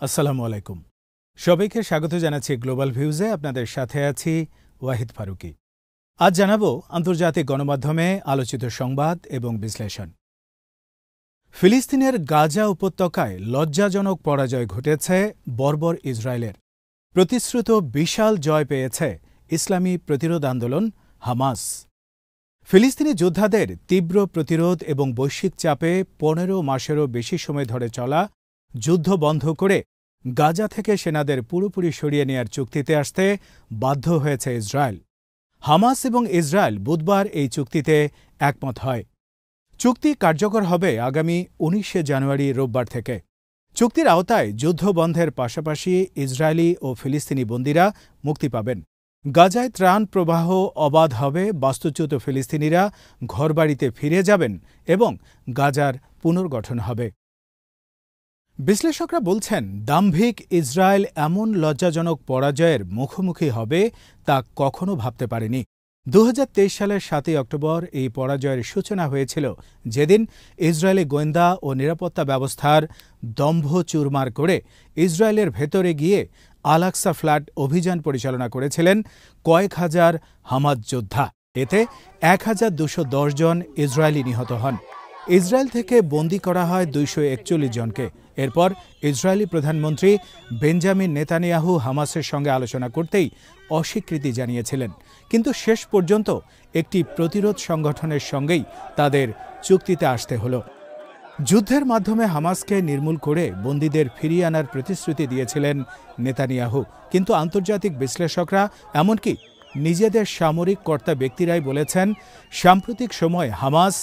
আসসালামু আলাইকুম। সবাইকে স্বাগত জানাচ্ছি গ্লোবাল ভিউজে। আপনাদের সাথে আছি ওয়াহিদ ফারুকি। আজ জানাবো আন্তর্জাতিক গণমাধ্যমে আলোচিত সংবাদ এবং বিশ্লেষণ। ফিলিস্তিনের গাজা উপত্যকায় লজ্জাজনক পরাজয় ঘটেছে বর্বর ইসরায়েলের। প্রতিশ্রুত বিশাল জয় পেয়েছে ইসলামী প্রতিরোধ আন্দোলন হামাস। ফিলিস্তিনি যোদ্ধাদের তীব্র প্রতিরোধ এবং বৈশ্বিক চাপে ১৫ মাসেরও বেশি সময় ধরে চলা যুদ্ধ বন্ধ করে গাজা থেকে সেনাদের পুরোপুরি সরিয়ে নেয়ার চুক্তিতে আসতে বাধ্য হয়েছে ইসরায়েল। হামাস এবং ইসরায়েল বুধবার এই চুক্তিতে একমত হয়। চুক্তি কার্যকর হবে আগামী ১৯ জানুয়ারি রোববার থেকে। চুক্তির আওতায় যুদ্ধ বন্ধের পাশাপাশি ইসরায়েলি ও ফিলিস্তিনি বন্দীরা মুক্তি পাবেন। গাজায় ত্রাণ প্রবাহ অবাধ হবে, বাস্তুচ্যুত ফিলিস্তিনিরা ঘরবাড়িতে ফিরে যাবেন এবং গাজার পুনর্গঠন হবে। বিশ্লেষকরা বলছেন, দাম্ভিক ইসরায়েল এমন লজ্জাজনক পরাজয়ের মুখোমুখি হবে তা কখনো ভাবতে পারেনি। ২০২৩ সালের ৭ই অক্টোবর এই পরাজয়ের সূচনা হয়েছিল, যেদিন ইসরায়েলি গোয়েন্দা ও নিরাপত্তা ব্যবস্থার দম্ভ চুরমার করে ইসরায়েলের ভেতরে গিয়ে আল-আকসা ফ্ল্যাট অভিযান পরিচালনা করেছিলেন কয়েক হাজার হামাস যোদ্ধা। এতে ১,২১০ জন ইসরায়েলি নিহত হন। ইসরায়েল থেকে বন্দী করা হয় ২৪১ জনকে। এরপর ইসরায়েলি প্রধানমন্ত্রী বেঞ্জামিন নেতানিয়াহু হামাসের সঙ্গে আলোচনা করতেই অস্বীকৃতি জানিয়েছিলেন, কিন্তু শেষ পর্যন্ত একটি প্রতিরোধ সংগঠনের সঙ্গেই তাদের চুক্তিতে আসতে হল। যুদ্ধের মাধ্যমে হামাসকে নির্মূল করে বন্দীদের ফিরিয়ে আনার প্রতিশ্রুতি দিয়েছিলেন নেতানিয়াহু, কিন্তু আন্তর্জাতিক বিশ্লেষকরা, এমনকি নিজেদের সামরিক কর্তা ব্যক্তিরাই বলেছেন, সাম্প্রতিক সময় হামাস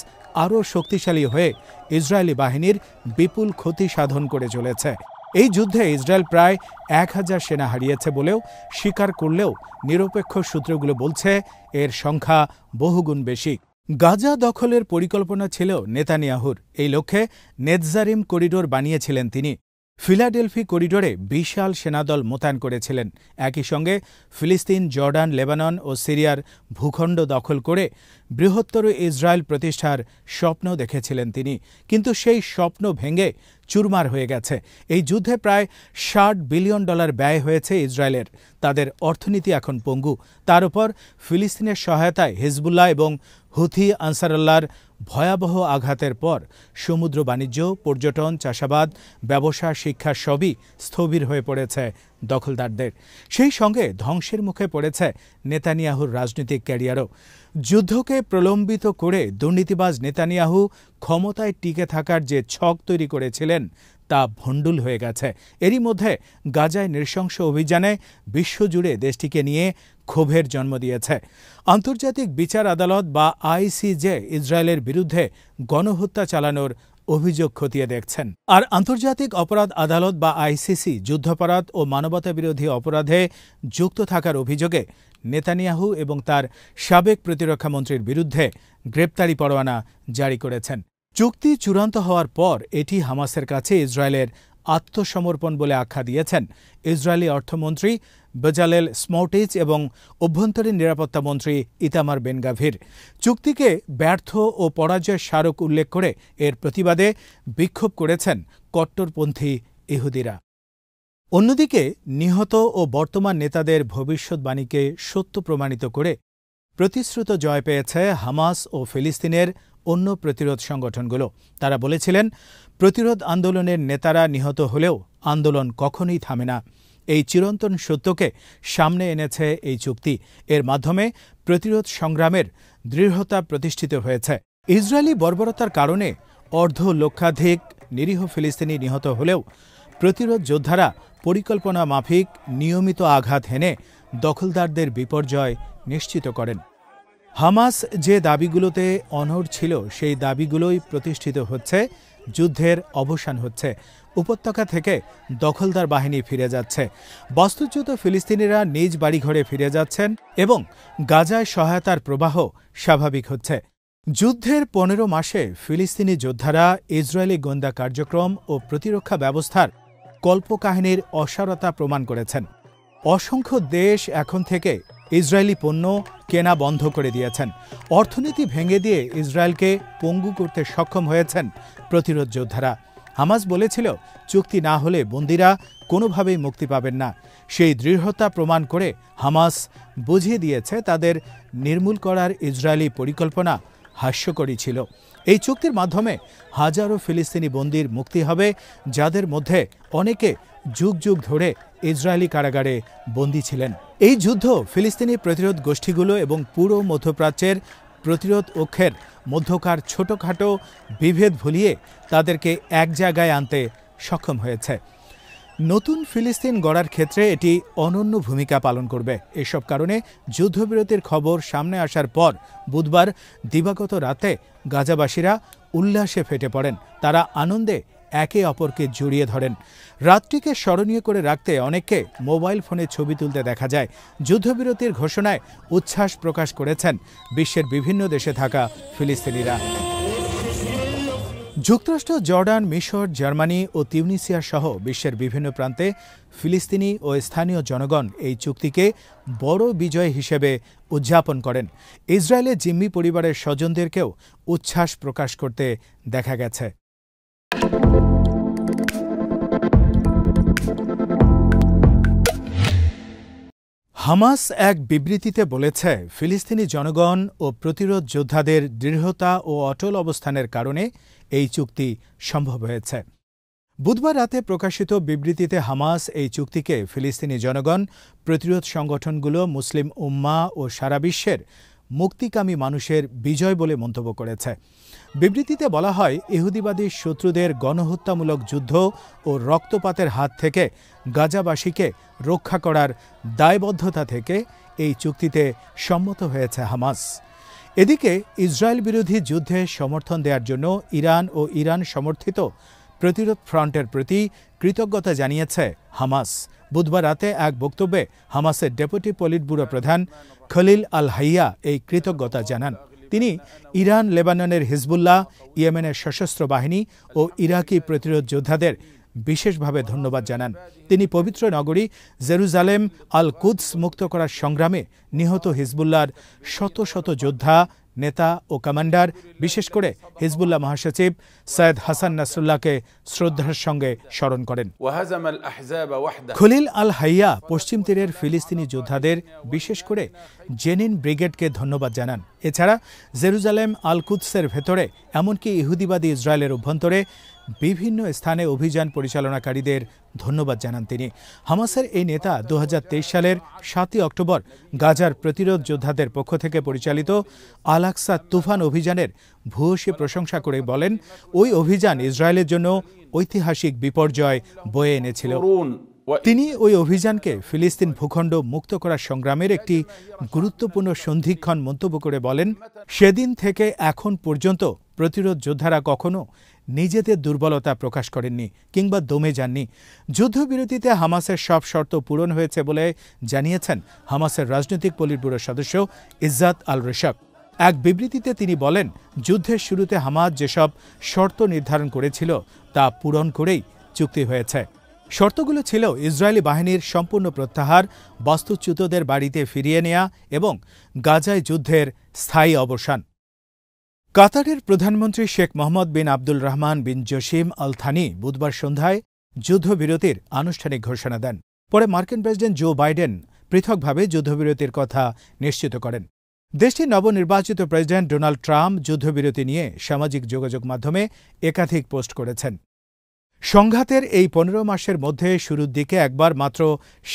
আরও শক্তিশালী হয়ে ইসরায়েলি বাহিনীর বিপুল ক্ষতি সাধন করে চলেছে। এই যুদ্ধে ইসরায়েল প্রায় ১,০০০ সেনা হারিয়েছে বলেও স্বীকার করলেও নিরপেক্ষ সূত্রগুলো বলছে এর সংখ্যা বহুগুণ বেশি। গাজা দখলের পরিকল্পনা ছিল নেতানিয়াহুর। এই লক্ষ্যে নেতজারিম করিডোর বানিয়েছিলেন তিনি। ফিলাডেলফি করিডোরে বিশাল সেনাদল মোতায়েন করেছিলেন। একই সঙ্গে ফিলিস্তিন, জর্ডান, লেবানন ও সিরিয়ার ভূখণ্ড দখল করে বৃহত্তর ইসরায়েল প্রতিষ্ঠার স্বপ্ন দেখেছিলেন তিনি, কিন্তু সেই স্বপ্ন ভেঙে চুরমার হয়ে গেছে। এই যুদ্ধে প্রায় $৬০ বিলিয়ন ব্যয় হয়েছে ইসরায়েলের। তাদের অর্থনীতি এখন পঙ্গু। তার উপর ফিলিস্তিনের সহায়তায় হিজবুল্লাহ এবং হুথি আনসারুল্লাহর ভয়াবহ আঘাতের পর সমুদ্র বাণিজ্য, পর্যটন, চাষাবাদ, ব্যবসা, শিক্ষা সবই স্থবির হয়ে পড়েছে দখলদারদের। সেই সঙ্গে ধ্বংসের মুখে পড়েছে নেতানিয়াহুর রাজনৈতিক ক্যারিয়ারও। যুদ্ধকে প্রলম্বিত করে দুর্নীতিবাজ নেতানিয়াহু ক্ষমতায় টিকে থাকার যে ছক তৈরি করেছিলেন তা ভণ্ডুল হয়ে গেছে। এরই মধ্যে গাজায় নৃশংস অভিযানে বিশ্বজুড়ে দেশটিকে নিয়ে ক্ষোভের জন্ম দিয়েছে। আন্তর্জাতিক বিচার আদালত বা ICJ ইসরায়েলের বিরুদ্ধে গণহত্যা চালানোর অভিযোগ খতিয়ে দেখছেন। আর আন্তর্জাতিক অপরাধ আদালত বা ICC যুদ্ধাপরাধ ও মানবতাবিরোধী অপরাধে যুক্ত থাকার অভিযোগে নেতানিয়াহু এবং তার সাবেক প্রতিরক্ষামন্ত্রীর বিরুদ্ধে গ্রেপ্তারি পরোয়ানা জারি করেছেন। চুক্তি চূড়ান্ত হওয়ার পর এটি হামাসের কাছে ইসরায়েলের আত্মসমর্পণ বলে আখ্যা দিয়েছেন ইসরায়েলি অর্থমন্ত্রী বেজালেল স্মোট্রিচ এবং অভ্যন্তরীণ নিরাপত্তা মন্ত্রী ইতামার বেন গাভির। চুক্তিকে ব্যর্থ ও পরাজয়ের স্মারক উল্লেখ করে এর প্রতিবাদে বিক্ষোভ করেছেন কট্টরপন্থী ইহুদিরা। অন্যদিকে নিহত ও বর্তমান নেতাদের ভবিষ্যৎবাণীকে সত্য প্রমাণিত করে প্রতিশ্রুত জয় পেয়েছে হামাস ও ফিলিস্তিনের অন্য প্রতিরোধ সংগঠনগুলো। তারা বলেছিলেন, প্রতিরোধ আন্দোলনের নেতারা নিহত হলেও আন্দোলন কখনোই থামে না। এই চিরন্তন সত্যকে সামনে এনেছে এই চুক্তি। এর মাধ্যমে প্রতিরোধ সংগ্রামের দৃঢ়তা প্রতিষ্ঠিত হয়েছে। ইসরায়েলি বর্বরতার কারণে অর্ধলক্ষাধিক নিরীহ ফিলিস্তিনি নিহত হলেও প্রতিরোধ যোদ্ধারা পরিকল্পনা মাফিক নিয়মিত আঘাত হেনে দখলদারদের বিপর্যয় নিশ্চিত করেন। হামাস যে দাবিগুলোতে অনড় ছিল সেই দাবিগুলোই প্রতিষ্ঠিত হচ্ছে। যুদ্ধের অবসান হচ্ছে। উপত্যকা থেকে দখলদার বাহিনী ফিরে যাচ্ছে। বাস্তুচ্যুত ফিলিস্তিনিরা নিজ বাড়িঘরে ফিরে যাচ্ছেন এবং গাজায় সহায়তার প্রবাহ স্বাভাবিক হচ্ছে। যুদ্ধের ১৫ মাসে ফিলিস্তিনি যোদ্ধারা ইসরায়েলি গোয়েন্দা কার্যক্রম ও প্রতিরক্ষা ব্যবস্থার কল্পকাহিনীর অসারতা প্রমাণ করেছেন। অসংখ্য দেশ এখন থেকে ইসরায়েলি পণ্য কেনা বন্ধ করে দিয়েছেন। অর্থনীতি ভেঙে দিয়ে ইসরায়েলকে পঙ্গু করতে সক্ষম হয়েছেন প্রতিরোধ যোদ্ধারা। হামাস বলেছিল চুক্তি না হলে বন্দীরা কোনোভাবেই মুক্তি পাবেন না। সেই দৃঢ়তা প্রমাণ করে হামাস বুঝিয়ে দিয়েছে তাদের নির্মূল করার ইসরায়েলি পরিকল্পনা হাস্যকরী ছিল। এই চুক্তির মাধ্যমে হাজারো ফিলিস্তিনি বন্দীর মুক্তি হবে, যাদের মধ্যে অনেকে যুগ যুগ ধরে ইসরায়েলি কারাগারে বন্দী ছিলেন। এই যুদ্ধ ফিলিস্তিনি প্রতিরোধ গোষ্ঠীগুলো এবং পুরো মধ্যপ্রাচ্যের প্রতিরোধ অক্ষের মধ্যকার ছোটখাটো বিভেদ ভুলিয়ে তাদেরকে এক জায়গায় আনতে সক্ষম হয়েছে। নতুন ফিলিস্তিন গড়ার ক্ষেত্রে এটি অনন্য ভূমিকা পালন করবে। এসব কারণে যুদ্ধবিরতির খবর সামনে আসার পর বুধবার দিবাগত রাতে গাজাবাসীরা উল্লাসে ফেটে পড়েন। তারা আনন্দে একে অপরকে জড়িয়ে ধরেন। রাতটিকে স্মরণীয় করে রাখতে অনেককে মোবাইল ফোনে ছবি তুলতে দেখা যায়। যুদ্ধবিরতির ঘোষণায় উচ্ছ্বাস প্রকাশ করেছেন বিশ্বের বিভিন্ন দেশে থাকা ফিলিস্তিনিরা। যুক্তরাষ্ট্র, জর্ডান, মিশর, জার্মানি ও তিউনিসিয়া সহ বিশ্বের বিভিন্ন প্রান্তে ফিলিস্তিনি ও স্থানীয় জনগণ এই চুক্তিকে বড় বিজয় হিসেবে উদযাপন করেন। ইসরায়েলে জিম্মি পরিবারের স্বজনদেরকেও উচ্ছ্বাস প্রকাশ করতে দেখা গেছে। হামাস এক বিবৃতিতে বলেছে, ফিলিস্তিনি জনগণ ও প্রতিরোধ যোদ্ধাদের দৃঢ়তা ও অটল অবস্থানের কারণে এই চুক্তি সম্ভব হয়েছে। বুধবার রাতে প্রকাশিত বিবৃতিতে হামাস এই চুক্তিকে ফিলিস্তিনি জনগণ, প্রতিরোধ সংগঠনগুলো, মুসলিম উম্মাহ ও সারা বিশ্বের মুক্তিকামী মানুষের বিজয় বলে মন্তব্য করেছে। বিবৃতিতে বলা হয়, ইহুদিবাদী শত্রুদের গণহত্যামূলক যুদ্ধ ও রক্তপাতের হাত থেকে গাজাবাসীকে রক্ষা করার দায়বদ্ধতা থেকে এই চুক্তিতে সম্মত হয়েছে হামাস। এদিকে ইসরায়েল বিরোধী যুদ্ধে সমর্থন দেওয়ার জন্য ইরান ও ইরান সমর্থিত প্রতিরোধ ফ্রন্টের প্রতি কৃতজ্ঞতা জানিয়েছে হামাস। বুধবার রাতে এক বক্তব্যে হামাসের ডেপুটি পলিট ব্যুরো প্রধান খলিল আল হাইয়া এই কৃতজ্ঞতা জানান। তিনি ইরান, লেবাননের হিজবুল্লাহ, ইয়েমেনের সশস্ত্র বাহিনী ও ইরাকি প্রতিরোধ যোদ্ধাদের বিশেষভাবে ধন্যবাদ জানান। তিনি পবিত্র নগরী জেরুজালেম আল কুদস মুক্ত করার সংগ্রামে নিহত হিজবুল্লাহর শত শত যোদ্ধা, নেতা ও কমান্ডার, বিশেষ করে হিজবুল্লাহ মহাসচিব সৈয়দ হাসান নাসরুল্লাহকে শ্রদ্ধার সঙ্গে স্মরণ করেন। খলিল আল হাইয়া পশ্চিম তীরের ফিলিস্তিনি যোদ্ধাদের, বিশেষ করে জেনিন ব্রিগেডকে ধন্যবাদ জানান। এছাড়া জেরুজালেম আল কুদসের ভেতরে, এমনকি ইহুদিবাদী ইসরায়েলের অভ্যন্তরে বিভিন্ন স্থানে অভিযান পরিচালনাকারীদের ধন্যবাদ জানান তিনি। হামাসের এই নেতা 2023 সালের 7 অক্টোবর গাজার প্রতিরোধ যোদ্ধাদের পক্ষ থেকে পরিচালিত আল আকসা তুফান অভিযানের ভূয়সী প্রশংসা করে বলেন, ওই অভিযান ইসরায়েলের জন্য ঐতিহাসিক বিপর্যয় বয়ে এনেছিল। তিনি ওই অভিযানকে ফিলিস্তিন ভূখণ্ড মুক্ত করার সংগ্রামের একটি গুরুত্বপূর্ণ সন্ধিক্ষণ মন্তব্য করে বলেন, সেদিন থেকে এখন পর্যন্ত প্রতিরোধ যোদ্ধারা কখনো নিজেদের দুর্বলতা প্রকাশ করেননি কিংবা দমে যাননি। যুদ্ধবিরতিতে হামাসের সব শর্ত পূরণ হয়েছে বলে জানিয়েছেন হামাসের রাজনৈতিক পলিট ব্যুরোর সদস্য ইজ্জাত আল রেশাক। এক বিবৃতিতে তিনি বলেন, যুদ্ধের শুরুতে হামাস যেসব শর্ত নির্ধারণ করেছিল তা পূরণ করেই চুক্তি হয়েছে। শর্তগুলো ছিল ইসরায়েলি বাহিনীর সম্পূর্ণ প্রত্যাহার, বাস্তুচ্যুতদের বাড়িতে ফিরিয়ে নেয়া এবং গাজায় যুদ্ধের স্থায়ী অবসান। কাতারের প্রধানমন্ত্রী শেখ মোহাম্মদ বিন আব্দুল রহমান বিন জসিম আল থানি বুধবার সন্ধ্যায় যুদ্ধবিরতির আনুষ্ঠানিক ঘোষণা দেন। পরে মার্কিন প্রেসিডেন্ট জো বাইডেন পৃথকভাবে যুদ্ধবিরতির কথা নিশ্চিত করেন। দেশটির নবনির্বাচিত প্রেসিডেন্ট ডোনাল্ড ট্রাম্প যুদ্ধবিরতি নিয়ে সামাজিক যোগাযোগ মাধ্যমে একাধিক পোস্ট করেছেন। সংঘাতের এই 15 মাসের মধ্যে শুরুর দিকে একবার মাত্র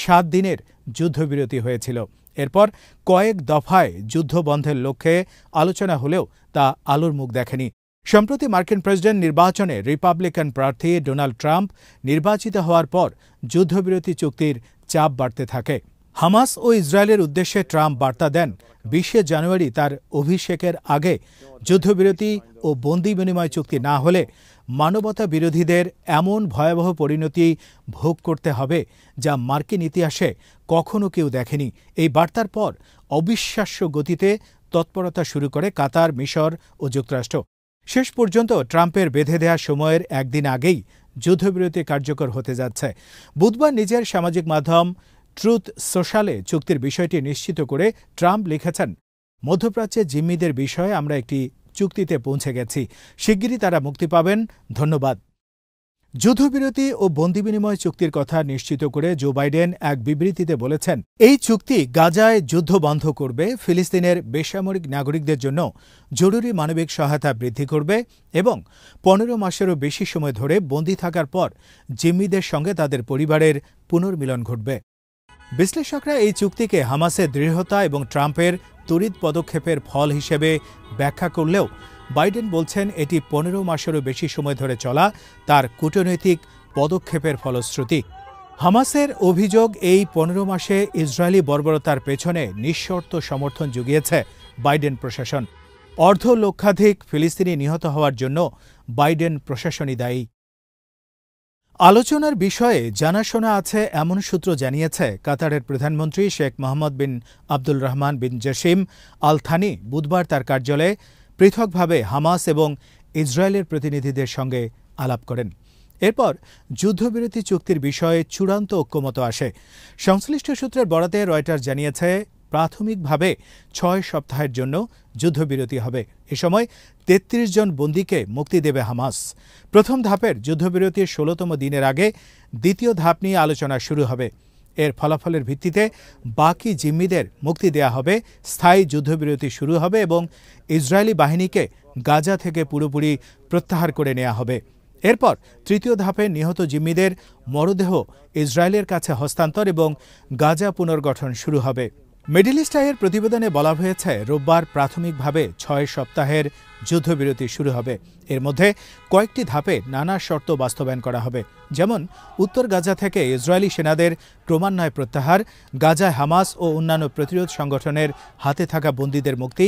7 দিনের যুদ্ধবিরতি হয়েছিল। এরপর কয়েক দফায় যুদ্ধ বন্ধের লক্ষ্যে আলোচনা হলেও তা আলোর মুখ দেখেনি। সম্প্রতি মার্কিন প্রেসিডেন্ট নির্বাচনে রিপাবলিকান প্রার্থী ডোনাল্ড ট্রাম্প নির্বাচিত হওয়ার পর যুদ্ধবিরতি চুক্তির চাপ বাড়তে থাকে। হামাস ও ইসরায়েলের উদ্দেশ্যে ট্রাম্প বার্তা দেন, 20 জানুয়ারি তার অভিষেকের আগে যুদ্ধবিরতি ও বন্দি বিনিময় চুক্তি না হলে মানবতা বিরোধীদের এমন ভয়াবহ পরিণতি ভোগ করতে হবে যা মার্কিন ইতিহাসে কখনো কেউ দেখেনি। এই বার্তার পর অবিশ্বাস্য গতিতে তৎপরতা শুরু করে কাতার, মিশর ও যুক্তরাষ্ট্র। শেষ পর্যন্ত ট্রাম্পের বেঁধে দেওয়া সময়ের একদিন আগেই যুদ্ধবিরতি কার্যকর হতে যাচ্ছে। বুধবার নিজের সামাজিক মাধ্যম ট্রুথ সোশ্যালে চুক্তির বিষয়টি নিশ্চিত করে ট্রাম্প লিখেছেন, মধ্যপ্রাচ্যে জিম্মিদের বিষয়ে আমরা একটি চুক্তিতে পৌঁছে গেছি, শিগগিরই তারা মুক্তি পাবেন, ধন্যবাদ। যুদ্ধবিরতি ও বন্দি বিনিময় চুক্তির কথা নিশ্চিত করে জো বাইডেন এক বিবৃতিতে বলেছেন, এই চুক্তি গাজায় যুদ্ধ বন্ধ করবে, ফিলিস্তিনের বেসামরিক নাগরিকদের জন্য জরুরি মানবিক সহায়তা বৃদ্ধি করবে এবং ১৫ মাসেরও বেশি সময় ধরে বন্দী থাকার পর জিম্মিদের সঙ্গে তাদের পরিবারের পুনর্মিলন ঘটবে। বিশ্লেষকরা এই চুক্তিকে হামাসের দৃঢ়তা এবং ট্রাম্পের তড়িৎ পদক্ষেপের ফল হিসেবে ব্যাখ্যা করলেও বাইডেন বলছেন এটি ১৫ মাসেরও বেশি সময় ধরে চলা তার কূটনৈতিক পদক্ষেপের ফলশ্রুতি। হামাসের অভিযোগ, এই ১৫ মাসে ইসরায়েলি বর্বরতার পেছনে নিঃশর্ত সমর্থন জুগিয়েছে বাইডেন প্রশাসন। অর্ধলক্ষাধিক ফিলিস্তিনি নিহত হওয়ার জন্য বাইডেন প্রশাসনই দায়ী। আলোচনার বিষয়ে জানাশোনা আছে এমন সূত্র জানিয়েছে কাতারের প্রধানমন্ত্রী শেখ মোহাম্মদ বিন আব্দুল রহমান বিন জসিম আল থানি বুধবার তার কার্যালয়ে পৃথকভাবে হামাস এবং ইসরায়েলের প্রতিনিধিদের সঙ্গে আলাপ করেন। এরপর যুদ্ধবিরতি চুক্তির বিষয়ে চূড়ান্ত ঐক্যমত আসে। সংশ্লিষ্ট সূত্রের বরাতে রয়টার্স জানিয়েছে, প্রাথমিকভাবে ৬ সপ্তাহের জন্য যুদ্ধবিরতি হবে। এ সময় ৩৩ জন বন্দীকে মুক্তি দেবে হামাস। প্রথম ধাপের যুদ্ধবিরতির ১৬তম দিনের আগে দ্বিতীয় ধাপ নিয়ে আলোচনা শুরু হবে। এর ফলাফলের ভিত্তিতে বাকি জিম্মিদের মুক্তি দেয়া হবে, স্থায়ী যুদ্ধবিরতি শুরু হবে এবং ইসরায়েলি বাহিনীকে গাজা থেকে পুরোপুরি প্রত্যাহার করে নেওয়া হবে। এরপর তৃতীয় ধাপে নিহত জিম্মিদের মরদেহ ইসরায়েলের কাছে হস্তান্তর এবং গাজা পুনর্গঠন শুরু হবে। মিডল ইস্ট আইয়ের প্রতিবেদনে বলা হয়েছে, রোববার প্রাথমিকভাবে ৬ সপ্তাহের যুদ্ধবিরতি শুরু হবে। এর মধ্যে কয়েকটি ধাপে নানা শর্ত বাস্তবায়ন করা হবে, যেমন উত্তর গাজা থেকে ইসরায়েলি সেনাদের ক্রমান্বয়ে প্রত্যাহার, গাজায় হামাস ও অন্যান্য প্রতিরোধ সংগঠনের হাতে থাকা বন্দীদের মুক্তি,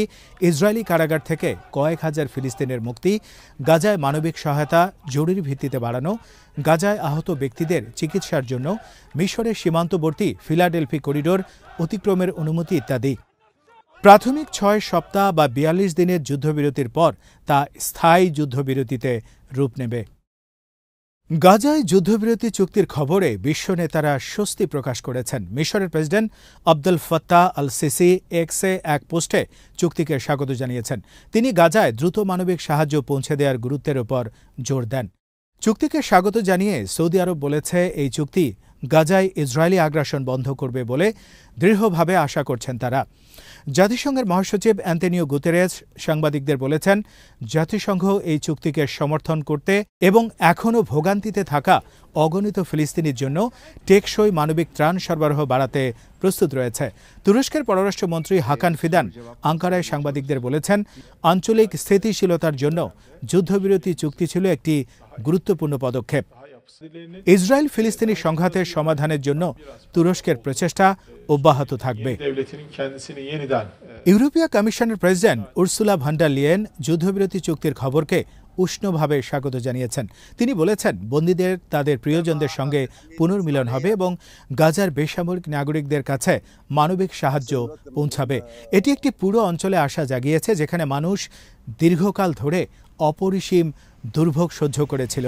ইসরায়েলি কারাগার থেকে কয়েক হাজার ফিলিস্তিনের মুক্তি, গাজায় মানবিক সহায়তা জরুরি ভিত্তিতে বাড়ানো, গাজায় আহত ব্যক্তিদের চিকিৎসার জন্য মিশরের সীমান্তবর্তী ফিলাডেলফি করিডোর অতিক্রমের অনুমতি ইত্যাদি। প্রাথমিক ৬ সপ্তাহ বা ৪২ দিনের যুদ্ধবিরতির পর তা স্থায়ী যুদ্ধবিরতিতে রূপ নেবে। গাজায় যুদ্ধবিরতি চুক্তির খবরে বিশ্ব নেতারা স্বস্তি প্রকাশ করেছেন। মিশরের president Abdul Fattah al CC এক্সে এক পোস্টে চুক্তিকে স্বাগত জানিয়েছেন। তিনি গাজায় দ্রুত মানবিক সাহায্য পৌঁছে দেওয়ার গুরুত্বের উপর জোর দেন। চুক্তিকে স্বাগত জানিয়ে সৌদি আরব বলেছে, এই চুক্তি গাজায় ইসরায়েলি আগ্রাসন বন্ধ করবে বলে দৃঢ়ভাবে আশা করছেন তারা। জাতিসংঘের মহাসচিব অ্যান্তোনিও গুতেরেস সাংবাদিকদের বলেছেন, জাতিসংঘ এই চুক্তিকে সমর্থন করতে এবং এখনও ভোগান্তিতে থাকা অগণিত ফিলিস্তিনির জন্য টেকসই মানবিক ত্রাণ সরবরাহ বাড়াতে প্রস্তুত রয়েছে। তুরস্কের পররাষ্ট্রমন্ত্রী হাকান ফিদান আঙ্কারায় সাংবাদিকদের বলেছেন, আঞ্চলিক স্থিতিশীলতার জন্য যুদ্ধবিরতি চুক্তি ছিল একটি গুরুত্বপূর্ণ পদক্ষেপ। ইসরায়েল ফিলিস্তিনি সংঘাতের সমাধানের জন্য তুরস্কের প্রচেষ্টা অব্যাহত থাকবে। ইউরোপীয় কমিশনের president Ursula von der Leyen যুদ্ধবিরতি চুক্তির খবরকে উষ্ণভাবে স্বাগত জানিয়েছেন। তিনি বলেছেন, বন্দীদের তাদের প্রিয়জনদের সঙ্গে পুনর্মিলন হবে এবং গাজার বেসামরিক নাগরিকদের কাছে মানবিক সাহায্য পৌঁছাবে। এটি একটি পুরো অঞ্চলে আশা জাগিয়েছে, যেখানে মানুষ দীর্ঘকাল ধরে অপরিসীম দুর্ভোগ সহ্য করেছিল।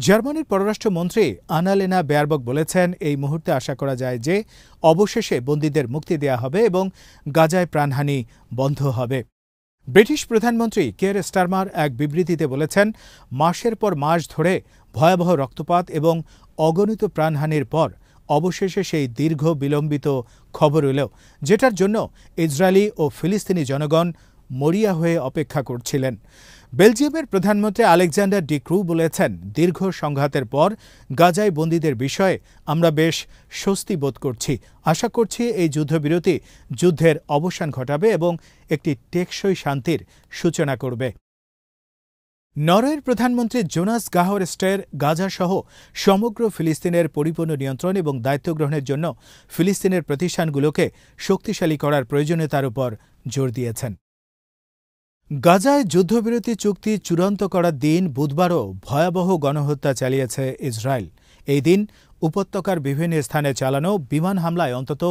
জার্মানির পররাষ্ট্রমন্ত্রী আনালেনা বেয়ারবক বলেছেন, এই মুহূর্তে আশা করা যায় যে অবশেষে বন্দীদের মুক্তি দেওয়া হবে এবং গাজায় প্রাণহানি বন্ধ হবে। ব্রিটিশ প্রধানমন্ত্রী কেয়ার স্টারমার এক বিবৃতিতে বলেছেন, মাসের পর মাস ধরে ভয়াবহ রক্তপাত এবং অগণিত প্রাণহানির পর অবশেষে সেই দীর্ঘ বিলম্বিত খবর এলো, যেটার জন্য ইসরায়েলি ও ফিলিস্তিনি জনগণ মরিয়া হয়ে অপেক্ষা করছিলেন। বেলজিয়ামের প্রধানমন্ত্রী আলেকজান্ডার ডি ক্রু বলেছেন, দীর্ঘ সংঘাতের পর গাজায় বন্দীদের বিষয়ে আমরা বেশ স্বস্তি বোধ করছি। আশা করছি এই যুদ্ধবিরতি যুদ্ধের অবসান ঘটাবে এবং একটি টেকসই শান্তির সূচনা করবে। নরওয়ের প্রধানমন্ত্রী জোনাস গাহর স্টের গাজাসহ সমগ্র ফিলিস্তিনের পরিপূর্ণ নিয়ন্ত্রণ এবং দায়িত্ব গ্রহণের জন্য ফিলিস্তিনের প্রতিষ্ঠানগুলোকে শক্তিশালী করার প্রয়োজনীয়তার উপর জোর দিয়েছেন। গাজায় যুদ্ধবিরতি চুক্তি চূড়ান্ত করার দিন বুধবারও ভয়াবহ গণহত্যা চালিয়েছে ইসরায়েল। এই দিন উপত্যকার বিভিন্ন স্থানে চালানো বিমান হামলায় অন্তত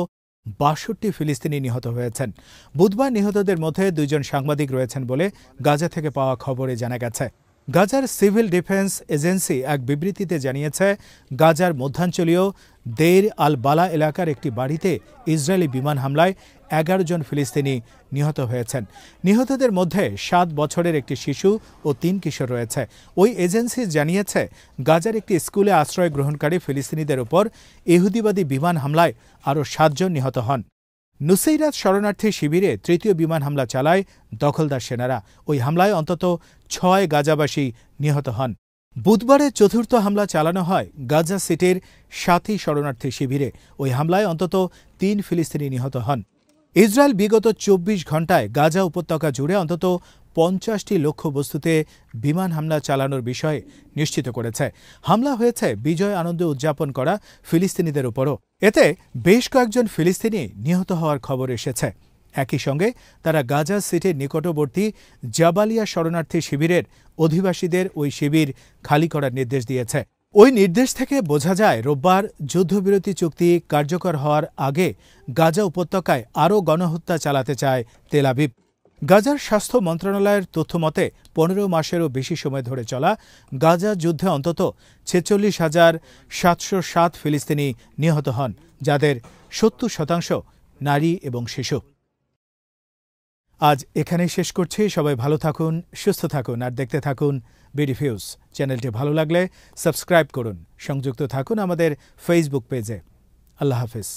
৬২ ফিলিস্তিনি নিহত হয়েছেন। বুধবার নিহতদের মধ্যে ২ জন সাংবাদিক রয়েছেন বলে গাজা থেকে পাওয়া খবরে জানা গেছে। গাজার সিভিল ডিফেন্স এজেন্সি এক বিবৃতিতে জানিয়েছে, গাজার মধ্যাঞ্চলীয় দেইর আল বালা এলাকার একটি বাড়িতে ইসরায়েলি বিমান হামলায় ১১ জন ফিলিস্তিনি নিহত হয়েছেন। নিহতদের মধ্যে ৭ বছরের একটি শিশু ও ৩ কিশোর রয়েছে। ওই এজেন্সি জানিয়েছে, গাজার একটি স্কুলে আশ্রয় গ্রহণকারী ফিলিস্তিনিদের উপর ইহুদিবাদী বিমান হামলায় আরও ৭ জন নিহত হন। নুসেইরাত শরণার্থী শিবিরে তৃতীয় বিমান হামলা চালায় দখলদার সেনারা। ওই হামলায় অন্তত ৬ গাজাবাসী নিহত হন। বুধবারে চতুর্থ হামলা চালানো হয় গাজা সিটির সাথী শরণার্থী শিবিরে। ওই হামলায় অন্তত ৩ ফিলিস্তিনি নিহত হন। ইসরায়েল বিগত ২৪ ঘণ্টায় গাজা উপত্যকা জুড়ে অন্তত ৫০টি লক্ষ্যবস্তুতে বিমান হামলা চালানোর বিষয়ে নিশ্চিত করেছে। হামলা হয়েছে বিজয় আনন্দ উদযাপন করা ফিলিস্তিনিদের উপরও। এতে বেশ কয়েকজন ফিলিস্তিনি নিহত হওয়ার খবর এসেছে। একই সঙ্গে তারা গাজা সিটির নিকটবর্তী জাবালিয়া শরণার্থী শিবিরের অধিবাসীদের ওই শিবির খালি করার নির্দেশ দিয়েছে। ওই নির্দেশ থেকে বোঝা যায়, রোববার যুদ্ধবিরতি চুক্তি কার্যকর হওয়ার আগে গাজা উপত্যকায় আরও গণহত্যা চালাতে চায় তেল আবিব। গাজার স্বাস্থ্য মন্ত্রণালয়ের তথ্যমতে ১৫ মাসেরও বেশি সময় ধরে চলা গাজা যুদ্ধে অন্তত ৪৬,৭০৭ ফিলিস্তিনি নিহত হন, যাদের ৭০% নারী এবং শিশু। আজ এখানেই শেষ করছি। সবাই ভালো থাকুন, সুস্থ থাকুন আর দেখতে থাকুন বিডি ফিউজ। চ্যানেলটি ভালো লাগলে সাবস্ক্রাইব করুন। সংযুক্ত থাকুন আমাদের ফেসবুক পেজে। আল্লাহ হাফিজ।